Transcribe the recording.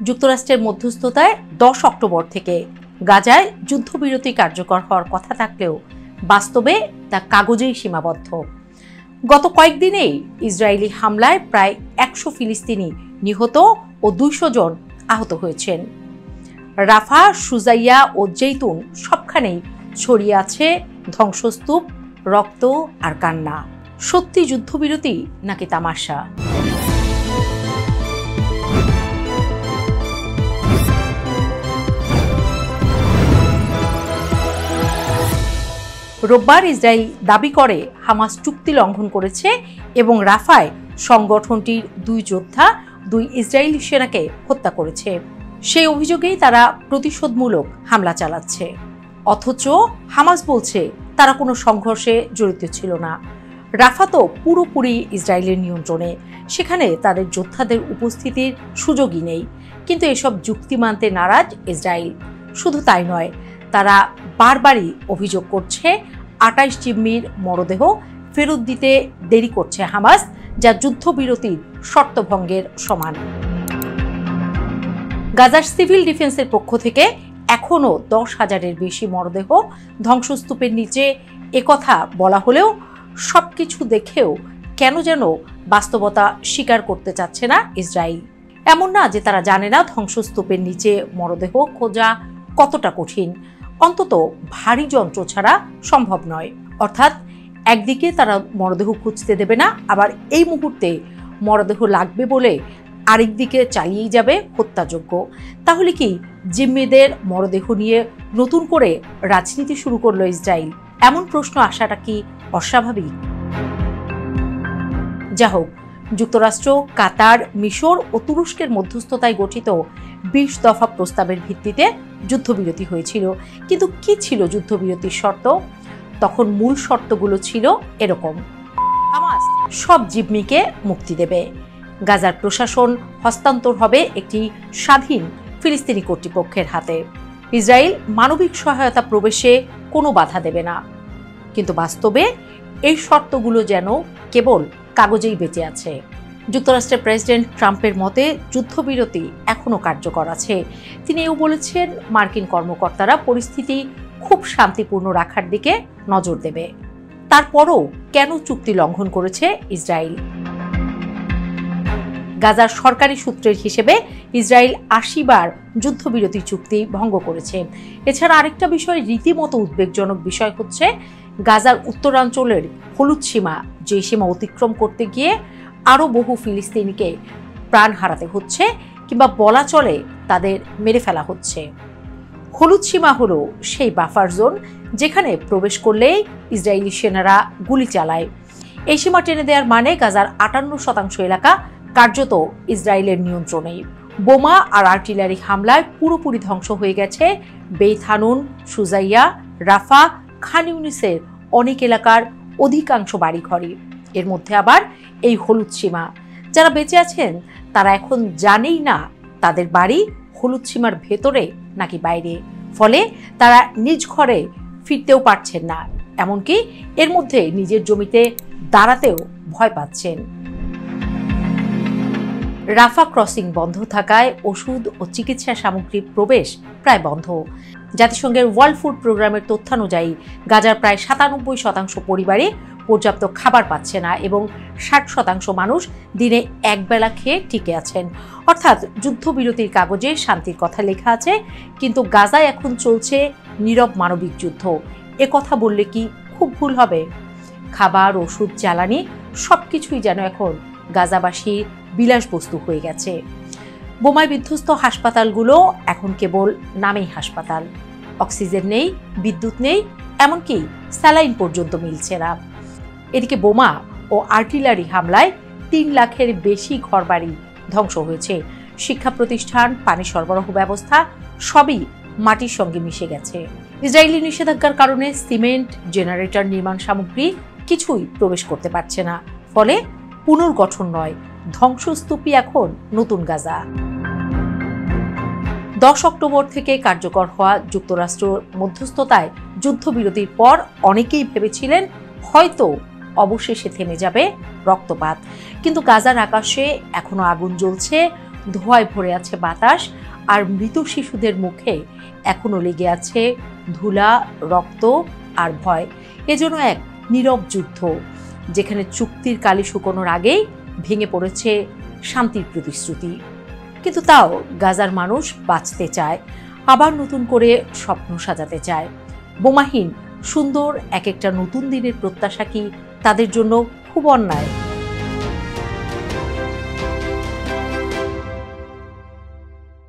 যুক্তরাষ্ট্রের মধ্যস্থতায় 10 অক্টোবর থেকে গাজায় যুদ্ধবিরতি কার্যকর হওয়ার কথা থাকলেও বাস্তবে তা কাগজেই সীমাবদ্ধ। গত কয়েকদিনেই ইসরায়েলি হামলায় প্রায় 100 ফিলিস্তিনি নিহত ও 200 জন আহত হয়েছেন। রাফা, সুজাইয়া ও জেইতুন সবখানেই ছড়িয়ে আছে ধ্বংসস্তূপ, রক্ত আর কান্না। সত্যি যুদ্ধবিরতি নাকি তামাশা? রোববার ইসরায়েল দাবি করে হামাস চুক্তি লঙ্ঘন করেছে এবং রাফায় সংগঠনটির 2 যোদ্ধা 2 ইসরায়েলি সেনাকে হত্যা করেছে। সেই অভিযোগেই তারা প্রতিশোধমূলক হামলা চালাচ্ছে। অথচ হামাস বলছে তারা কোনো সংঘর্ষে জড়িত ছিল না। রাফা তো পুরোপুরি ইসরায়েলের নিয়ন্ত্রণে, সেখানে তাদের যোদ্ধাদের উপস্থিতির সুযোগই নেই। কিন্তু এসব যুক্তি মানতে নারাজ ইসরায়েল। শুধু তাই নয়, তারা বারবারই অভিযোগ করছে 28 জিম্মির মরদেহ ফেরত দিতে দেরি করছে হামাস, যা যুদ্ধবিরতির শর্তভঙ্গের সমান। গাজার সিভিল ডিফেন্সের পক্ষ থেকে এখনও 10,000-এর বেশি মরদেহ ধ্বংসস্তূপের নিচে একথা বলা হলেও সবকিছু দেখেও কেন যেন বাস্তবতা স্বীকার করতে চাচ্ছে না ইসরায়েল। এমন না যে তারা জানে না ধ্বংসস্তূপের নিচে মরদেহ খোঁজা কতটা কঠিন, অন্তত ভারী যন্ত্র ছাড়া সম্ভব নয়। অর্থাৎ একদিকে তারা মরদেহ খুঁজতে দেবে না, আবার এই মুহূর্তে মরদেহ লাগবে বলে আরেকদিকে চালিয়েই যাবে হত্যাযজ্ঞ। তাহলে কি জিম্মিদের মরদেহ নিয়ে নতুন করে রাজনীতি শুরু করলো ইসরায়েল? এমন প্রশ্ন আসাটা কি অস্বাভাবিক? যা হোক, যুক্তরাষ্ট্র, কাতার, মিশর ও তুরস্কের মধ্যস্থতায় গঠিত 20 দফা প্রস্তাবের ভিত্তিতে যুদ্ধবিরতি হয়েছিল। কিন্তু কি ছিল যুদ্ধবিরতির শর্ত? তখন মূল শর্তগুলো ছিল এরকম: হামাস সব জিম্মিকে মুক্তি দেবে, গাজার প্রশাসন হস্তান্তর হবে একটি স্বাধীন ফিলিস্তিনি কর্তৃপক্ষের হাতে, ইসরায়েল মানবিক সহায়তা প্রবেশে কোনো বাধা দেবে না। কিন্তু বাস্তবে এই শর্তগুলো যেন কেবল কাগজেই বেঁচে আছে। যুক্তরাষ্ট্রের প্রেসিডেন্ট ট্রাম্পের মতে যুদ্ধবিরতি এখনও কার্যকর আছে। তিনি এও বলেছেন, মার্কিন কর্মকর্তারা পরিস্থিতি খুব শান্তিপূর্ণ রাখার দিকে নজর দেবে। তারপরও কেন চুক্তি লঙ্ঘন করেছে ইসরায়েল? গাজার সরকারি সূত্রের হিসেবে ইসরায়েল 80 বার যুদ্ধবিরতি চুক্তি ভঙ্গ করেছে। এছাড়া আরেকটা বিষয়, রীতিমতো উদ্বেগজনক বিষয় হচ্ছে গাজার উত্তরাঞ্চলের হলুদ সীমা, যে সীমা অতিক্রম করতে গিয়ে আরও বহু ফিলিস্তিনিকে প্রাণ হারাতে হচ্ছে কিংবা বলা চলে তাদের মেরে ফেলা হচ্ছে। হলুদ সীমা হলো সেই বাফার জোন যেখানে প্রবেশ করলেই ইসরায়েলি সেনারা গুলি চালায়। এই সীমা টেনে দেওয়ার মানে গাজার 58% এলাকা কার্যত ইসরায়েলের নিয়ন্ত্রণেই। বোমা আর আর্টিলারি হামলায় পুরোপুরি ধ্বংস হয়ে গেছে বেইত হানুন, সুজাইয়া, রাফা, খান ইউনিসের অনেক এলাকার অধিকাংশ বাড়িঘরই। এর মধ্যে আবার এই হলুদ সীমা। যারা বেঁচে আছেন তারা এখন জানেই না তাদের বাড়ি হলুদ সীমার ভেতরে নাকি বাইরে, ফলে তারা নিজ ঘরে ফিরতেও পারছেন না, এমনকি এর মধ্যে নিজের জমিতে দাঁড়াতেও ভয় পাচ্ছেন। রাফা ক্রসিং বন্ধ থাকায় ওষুধ ও চিকিৎসা সামগ্রীর প্রবেশ প্রায় বন্ধ। জাতিসংঘের ওয়ার্ল্ড ফুড প্রোগ্রামের তথ্যানুযায়ী গাজার প্রায় 97% পরিবারে পর্যাপ্ত খাবার পাচ্ছে না এবং 60% মানুষ দিনে একবেলা খেয়ে টিকে আছেন। অর্থাৎ যুদ্ধবিরতির কাগজে শান্তির কথা লেখা আছে, কিন্তু গাজায় এখন চলছে নীরব মানবিক যুদ্ধ। কথা বললে কি খুব ভুল হবে? খাবার, ওষুধ, জ্বালানি সবকিছুই যেন এখন গাজাবাসীর বিলাসবস্তু হয়ে গেছে। বোমায় বিধ্বস্ত হাসপাতালগুলো এখন কেবল নামেই হাসপাতাল। অক্সিজেন নেই, বিদ্যুৎ নেই, এমনকি স্যালাইন পর্যন্ত মিলছে না। এদিকে বোমা ও আর্টিলারি হামলায় 3 লাখের বেশি ঘরবাড়ি ধ্বংস হয়েছে। শিক্ষা প্রতিষ্ঠান, পানি সরবরাহ ব্যবস্থা সবই মাটির সঙ্গে মিশে গেছে। ইসরায়েলি নিষেধাজ্ঞার কারণে সিমেন্ট, জেনারেটর, নির্মাণ সামগ্রী কিছুই প্রবেশ করতে পারছে না। ফলে পুনর্গঠন নয়, ধ্বংসস্তূপই এখন নতুন গাজা। 10 অক্টোবর থেকে কার্যকর হওয়া যুক্তরাষ্ট্র মধ্যস্থতায় যুদ্ধবিরতির পর অনেকেই ভেবেছিলেন হয়তো অবশেষে থেমে যাবে রক্তপাত। কিন্তু গাজার আকাশে এখনো আগুন জ্বলছে, ধোঁয়ায় ভরে আছে বাতাস, আর মৃত শিশুদের মুখে এখনো লেগে আছে ধুলা, রক্ত আর ভয়। এজন্য এক নীরব যুদ্ধ, যেখানে চুক্তির কালি শুকোনোর আগেই ভেঙে পড়েছে শান্তির প্রতিশ্রুতি। কিন্তু তাও গাজার মানুষ বাঁচতে চায়, আবার নতুন করে স্বপ্ন সাজাতে চায়। বোমাহীন সুন্দর এক একটা নতুন দিনের প্রত্যাশা কি তাদের জন্য খুব অন্যায়?